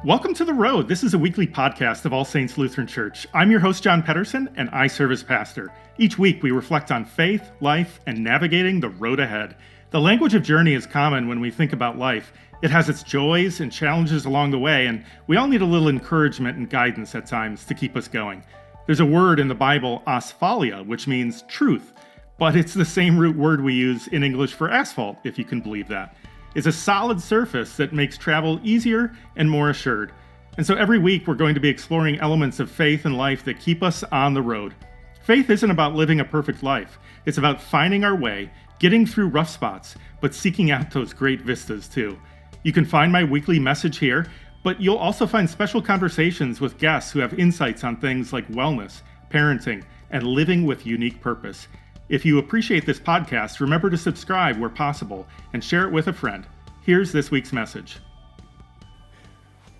Welcome to The Road. This is a weekly podcast of All Saints Lutheran Church. I'm your host, John Pedersen, and I serve as pastor. Each week, we reflect on faith, life, and navigating the road ahead. The language of journey is common when we think about life. It has its joys and challenges along the way, and we all need a little encouragement and guidance at times to keep us going. There's a word in the Bible, asphalia, which means truth, but it's the same root word we use in English for asphalt, if you can believe that. It's a solid surface that makes travel easier and more assured. And so every week we're going to be exploring elements of faith and life that keep us on the road. Faith isn't about living a perfect life. It's about finding our way, getting through rough spots, but seeking out those great vistas too. You can find my weekly message here, but you'll also find special conversations with guests who have insights on things like wellness, parenting, and living with unique purpose. If you appreciate this podcast, remember to subscribe where possible and share it with a friend. Here's this week's message.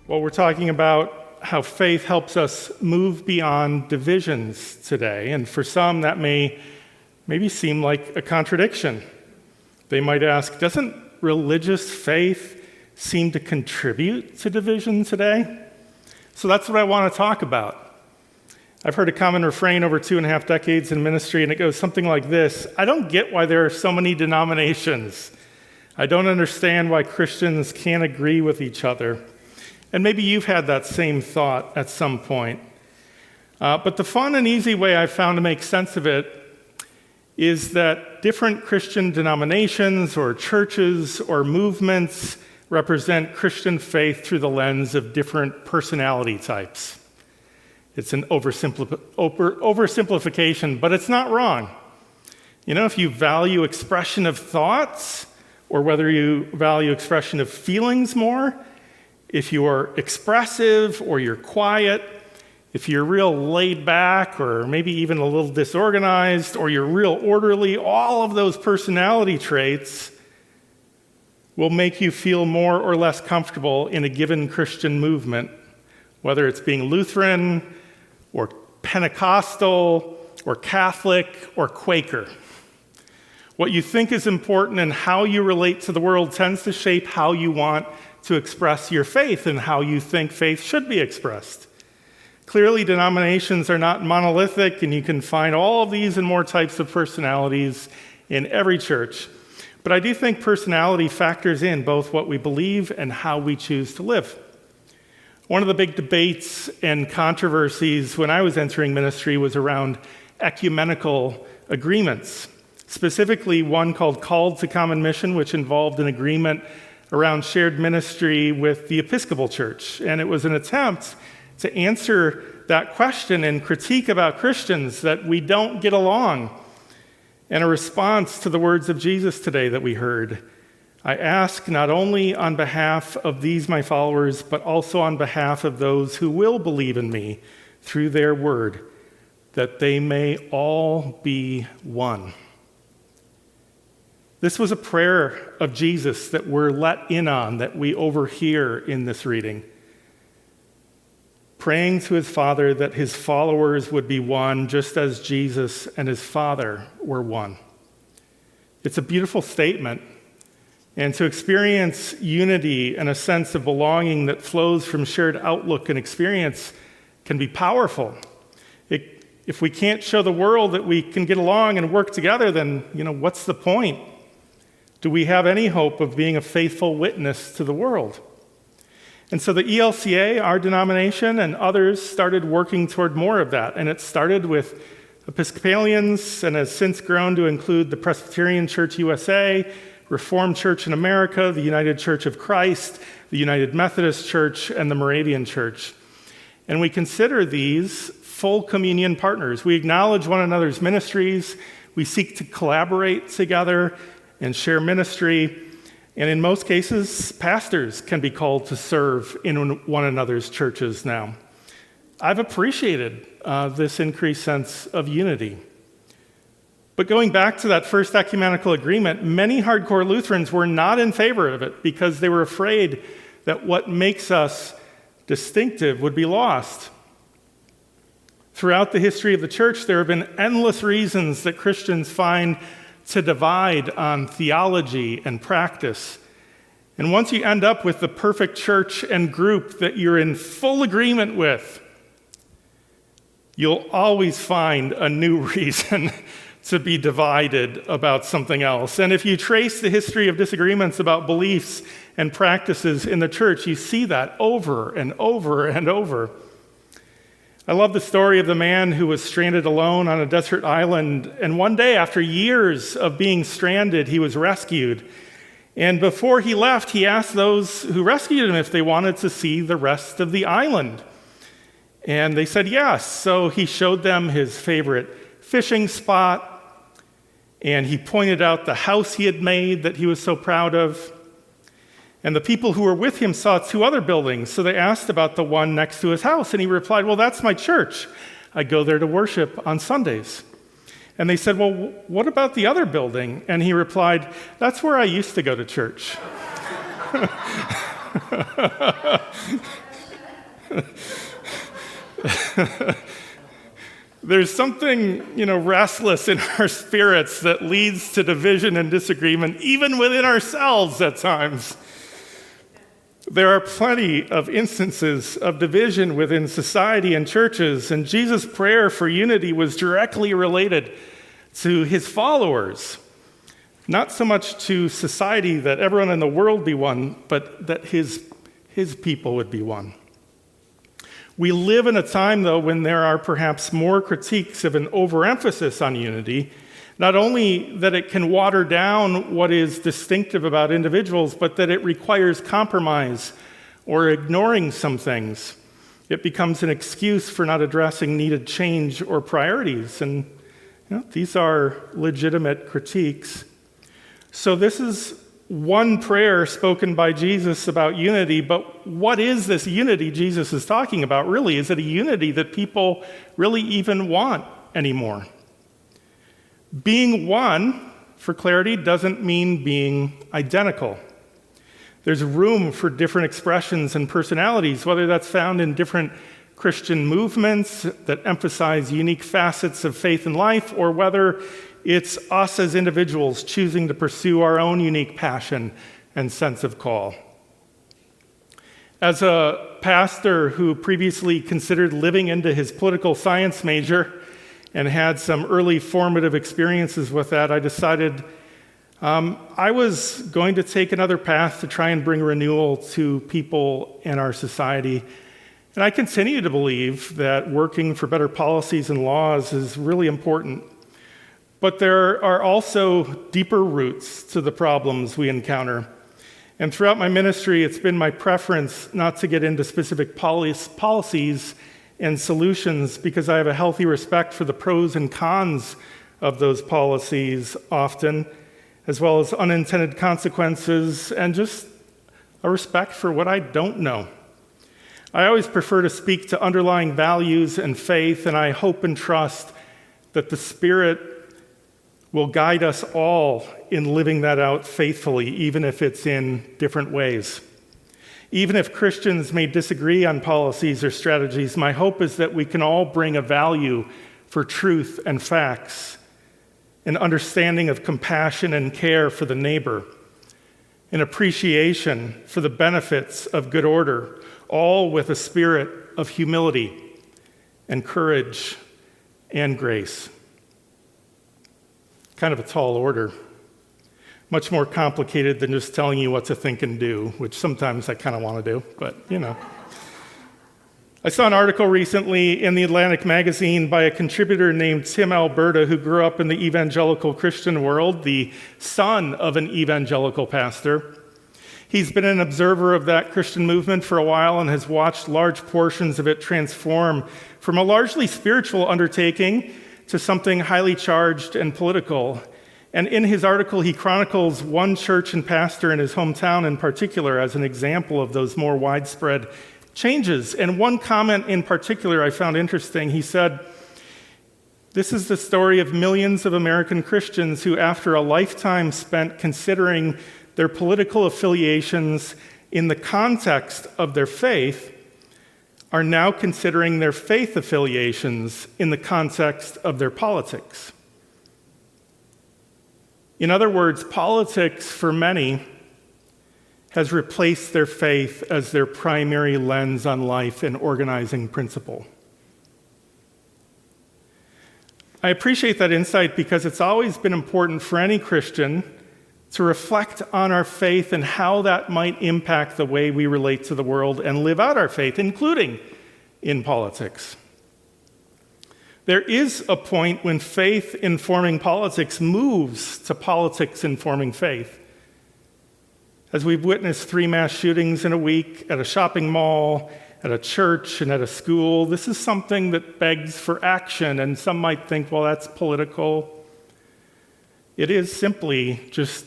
Well, we're talking about how faith helps us move beyond divisions today, and for some that may maybe seem like a contradiction. They might ask, doesn't religious faith seem to contribute to division today? So that's what I want to talk about. I've heard a common refrain over 2.5 decades in ministry, and it goes something like this: I don't get why there are so many denominations. I don't understand why Christians can't agree with each other. And maybe you've had that same thought at some point. But the fun and easy way I've found to make sense of it is that different Christian denominations or churches or movements represent Christian faith through the lens of different personality types. It's an oversimplification, but it's not wrong. You know, if you value expression of thoughts, or whether you value expression of feelings more, if you're expressive or you're quiet, if you're real laid back or maybe even a little disorganized, or you're real orderly, all of those personality traits will make you feel more or less comfortable in a given Christian movement, whether it's being Lutheran or Pentecostal or Catholic or Quaker. What you think is important and how you relate to the world tends to shape how you want to express your faith and how you think faith should be expressed. Clearly, denominations are not monolithic, and you can find all of these and more types of personalities in every church. But I do think personality factors in both what we believe and how we choose to live. One of the big debates and controversies when I was entering ministry was around ecumenical agreements, specifically one called Called to Common Mission, which involved an agreement around shared ministry with the Episcopal Church. And it was an attempt to answer that question and critique about Christians that we don't get along, and a response to the words of Jesus today that we heard. I ask not only on behalf of these my followers, but also on behalf of those who will believe in me through their word, that they may all be one. This was a prayer of Jesus that we're let in on, that we overhear in this reading. Praying to his Father that his followers would be one, just as Jesus and his Father were one. It's a beautiful statement. And to experience unity and a sense of belonging that flows from shared outlook and experience can be powerful. If we can't show the world that we can get along and work together, then, what's the point? Do we have any hope of being a faithful witness to the world? And so the ELCA, our denomination, and others started working toward more of that. And it started with Episcopalians and has since grown to include the Presbyterian Church USA, Reformed Church in America, the United Church of Christ, the United Methodist Church, and the Moravian Church. And we consider these full communion partners. We acknowledge one another's ministries. We seek to collaborate together and share ministry. And in most cases, pastors can be called to serve in one another's churches now. I've appreciated this increased sense of unity. But going back to that first ecumenical agreement, many hardcore Lutherans were not in favor of it because they were afraid that what makes us distinctive would be lost. Throughout the history of the church, there have been endless reasons that Christians find to divide on theology and practice. And once you end up with the perfect church and group that you're in full agreement with, you'll always find a new reason to be divided about something else. And if you trace the history of disagreements about beliefs and practices in the church, you see that over and over and over. I love the story of the man who was stranded alone on a desert island, and one day, after years of being stranded, he was rescued. And before he left, he asked those who rescued him if they wanted to see the rest of the island. And they said yes. So he showed them his favorite fishing spot, and he pointed out the house he had made that he was so proud of. And the people who were with him saw 2 other buildings, so they asked about the one next to his house, and he replied, "Well, that's my church. I go there to worship on Sundays." And they said, "Well, what about the other building?" And he replied, "That's where I used to go to church." There's something, restless in our spirits that leads to division and disagreement, even within ourselves at times. There are plenty of instances of division within society and churches, and Jesus' prayer for unity was directly related to his followers. Not so much to society that everyone in the world be one, but that his people would be one. We live in a time, though, when there are perhaps more critiques of an overemphasis on unity, not only that it can water down what is distinctive about individuals, but that it requires compromise or ignoring some things. It becomes an excuse for not addressing needed change or priorities. And these are legitimate critiques. So this is one prayer spoken by Jesus about unity, but what is this unity Jesus is talking about, really? Is it a unity that people really even want anymore? Being one, for clarity, doesn't mean being identical. There's room for different expressions and personalities, whether that's found in different Christian movements that emphasize unique facets of faith and life, or whether it's us as individuals choosing to pursue our own unique passion and sense of call. As a pastor who previously considered living into his political science major and had some early formative experiences with that, I decided I was going to take another path to try and bring renewal to people in our society. And I continue to believe that working for better policies and laws is really important. But there are also deeper roots to the problems we encounter. And throughout my ministry, it's been my preference not to get into specific policies and solutions, because I have a healthy respect for the pros and cons of those policies often, as well as unintended consequences, and just a respect for what I don't know. I always prefer to speak to underlying values and faith, and I hope and trust that the Spirit will guide us all in living that out faithfully, even if it's in different ways. Even if Christians may disagree on policies or strategies, my hope is that we can all bring a value for truth and facts, an understanding of compassion and care for the neighbor, an appreciation for the benefits of good order, all with a spirit of humility and courage and grace. Kind of a tall order. Much more complicated than just telling you what to think and do, which sometimes I kind of want to do, but I saw an article recently in the Atlantic magazine by a contributor named Tim Alberta, who grew up in the evangelical Christian world, the son of an evangelical pastor. He's been an observer of that Christian movement for a while and has watched large portions of it transform from a largely spiritual undertaking to something highly charged and political. And in his article, he chronicles one church and pastor in his hometown in particular as an example of those more widespread changes. And one comment in particular I found interesting. He said, "This is the story of millions of American Christians who, after a lifetime spent considering their political affiliations in the context of their faith, are now considering their faith affiliations in the context of their politics." In other words, politics for many has replaced their faith as their primary lens on life and organizing principle. I appreciate that insight because it's always been important for any Christian to reflect on our faith and how that might impact the way we relate to the world and live out our faith, including in politics. There is a point when faith informing politics moves to politics informing faith. As we've witnessed 3 mass shootings in a week at a shopping mall, at a church, and at a school, this is something that begs for action, and some might think, well, that's political. It is simply just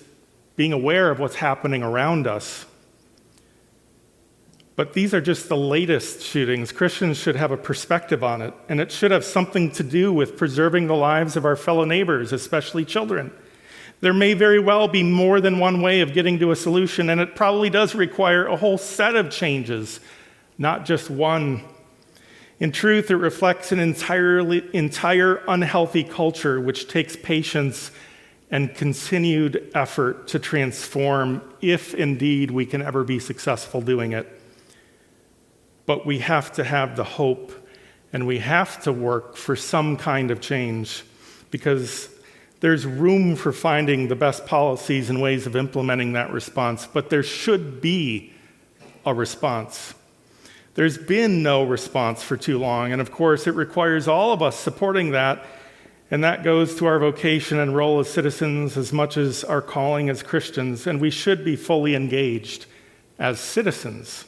being aware of what's happening around us. But these are just the latest shootings. Christians should have a perspective on it, and it should have something to do with preserving the lives of our fellow neighbors, especially children. There may very well be more than one way of getting to a solution, and it probably does require a whole set of changes, not just one. In truth, it reflects an entire unhealthy culture which takes patience and continued effort to transform, if indeed we can ever be successful doing it. But we have to have the hope, and we have to work for some kind of change, because there's room for finding the best policies and ways of implementing that response, but there should be a response. There's been no response for too long, and of course it requires all of us supporting that, and that goes to our vocation and role as citizens as much as our calling as Christians, and we should be fully engaged as citizens.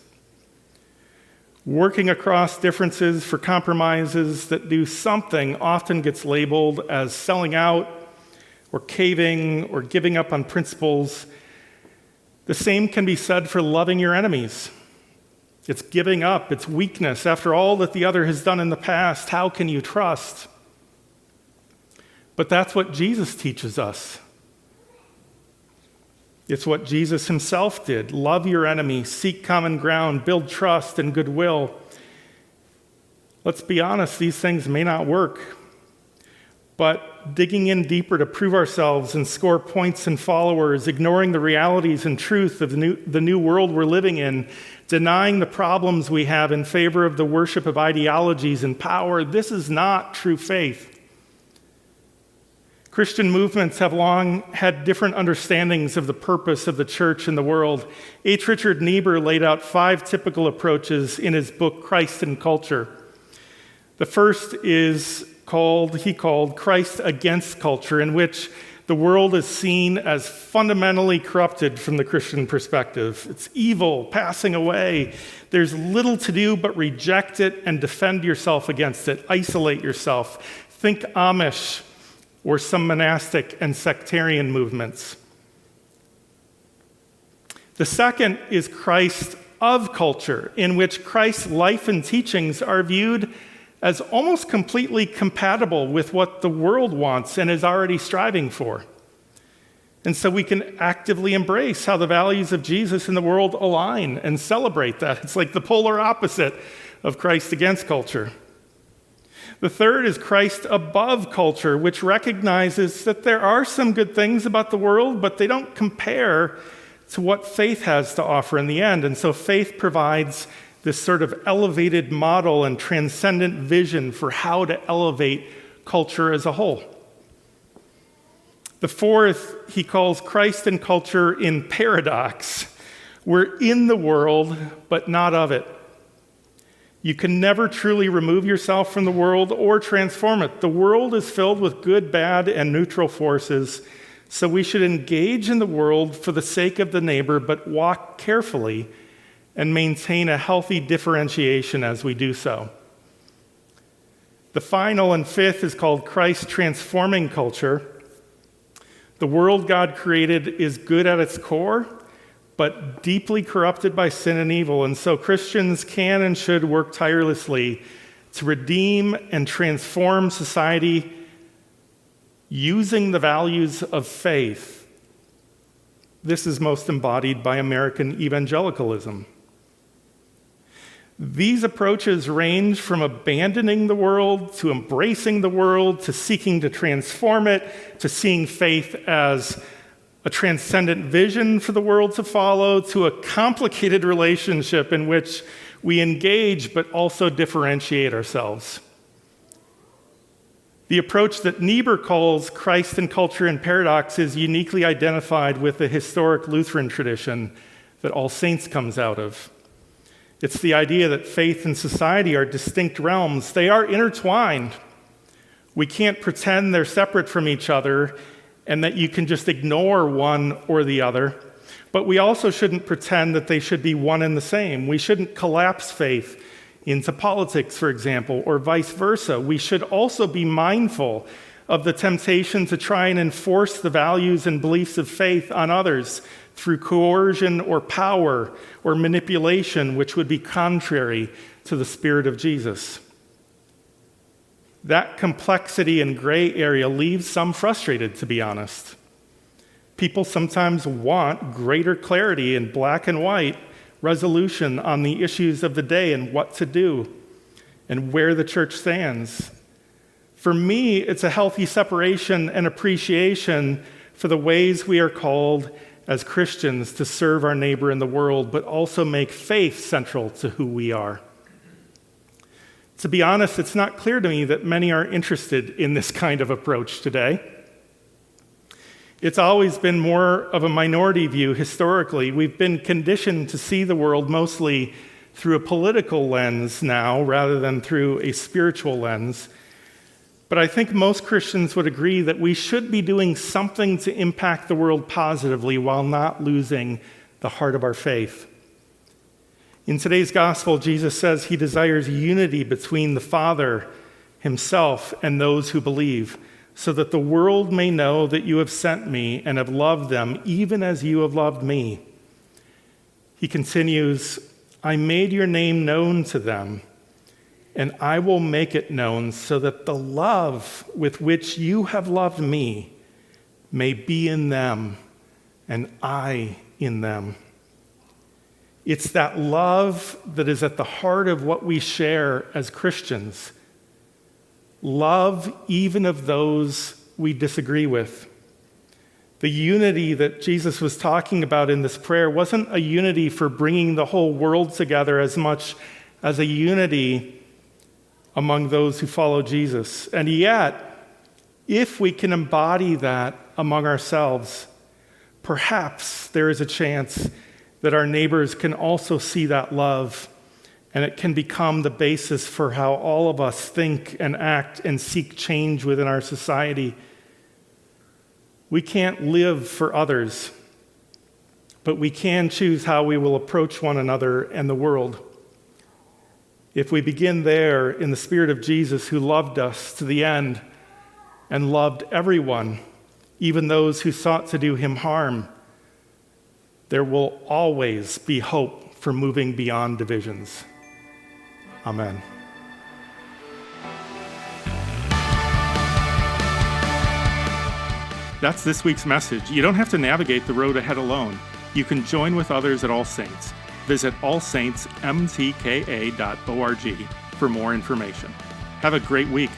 Working across differences for compromises that do something often gets labeled as selling out or caving or giving up on principles. The same can be said for loving your enemies. It's giving up, it's weakness. After all that the other has done in the past, how can you trust? But that's what Jesus teaches us. It's what Jesus himself did. Love your enemy, seek common ground, build trust and goodwill. Let's be honest, these things may not work. But digging in deeper to prove ourselves and score points and followers, ignoring the realities and truth of the new world we're living in, denying the problems we have in favor of the worship of ideologies and power, this is not true faith. Christian movements have long had different understandings of the purpose of the church in the world. H. Richard Niebuhr laid out 5 typical approaches in his book, Christ and Culture. The first is called Christ Against Culture, in which the world is seen as fundamentally corrupted from the Christian perspective. It's evil, passing away. There's little to do but reject it and defend yourself against it. Isolate yourself. Think Amish or some monastic and sectarian movements. The second is Christ of Culture, in which Christ's life and teachings are viewed as almost completely compatible with what the world wants and is already striving for. And so we can actively embrace how the values of Jesus in the world align and celebrate that. It's like the polar opposite of Christ against culture. The third is Christ above culture, which recognizes that there are some good things about the world, but they don't compare to what faith has to offer in the end. And so faith provides this sort of elevated model and transcendent vision for how to elevate culture as a whole. The fourth, he calls Christ and culture in paradox. We're in the world, but not of it. You can never truly remove yourself from the world or transform it. The world is filled with good, bad, and neutral forces, so we should engage in the world for the sake of the neighbor, but walk carefully and maintain a healthy differentiation as we do so. The final and fifth is called Christ transforming culture. The world God created is good at its core, but deeply corrupted by sin and evil. And so Christians can and should work tirelessly to redeem and transform society using the values of faith. This is most embodied by American evangelicalism. These approaches range from abandoning the world to embracing the world to seeking to transform it to seeing faith as a transcendent vision for the world to follow, to a complicated relationship in which we engage but also differentiate ourselves. The approach that Niebuhr calls Christ and Culture and Paradox is uniquely identified with the historic Lutheran tradition that All Saints comes out of. It's the idea that faith and society are distinct realms. They are intertwined. We can't pretend they're separate from each other and that you can just ignore one or the other. But we also shouldn't pretend that they should be one and the same. We shouldn't collapse faith into politics, for example, or vice versa. We should also be mindful of the temptation to try and enforce the values and beliefs of faith on others through coercion or power or manipulation, which would be contrary to the spirit of Jesus. That complexity and gray area leaves some frustrated, to be honest. People sometimes want greater clarity in black and white resolution on the issues of the day and what to do and where the church stands. For me, it's a healthy separation and appreciation for the ways we are called as Christians to serve our neighbor in the world, but also make faith central to who we are. To be honest, it's not clear to me that many are interested in this kind of approach today. It's always been more of a minority view historically. We've been conditioned to see the world mostly through a political lens now rather than through a spiritual lens. But I think most Christians would agree that we should be doing something to impact the world positively while not losing the heart of our faith. In today's gospel, Jesus says he desires unity between the Father, himself, and those who believe, so that the world may know that you have sent me and have loved them, even as you have loved me. He continues, I made your name known to them, and I will make it known so that the love with which you have loved me may be in them, and I in them. It's that love that is at the heart of what we share as Christians. Love even of those we disagree with. The unity that Jesus was talking about in this prayer wasn't a unity for bringing the whole world together as much as a unity among those who follow Jesus. And yet, if we can embody that among ourselves, perhaps there is a chance that our neighbors can also see that love, and it can become the basis for how all of us think and act and seek change within our society. We can't live for others, but we can choose how we will approach one another and the world. If we begin there in the spirit of Jesus, who loved us to the end and loved everyone, even those who sought to do him harm, there will always be hope for moving beyond divisions. Amen. That's this week's message. You don't have to navigate the road ahead alone. You can join with others at All Saints. Visit allsaintsmtka.org for more information. Have a great week.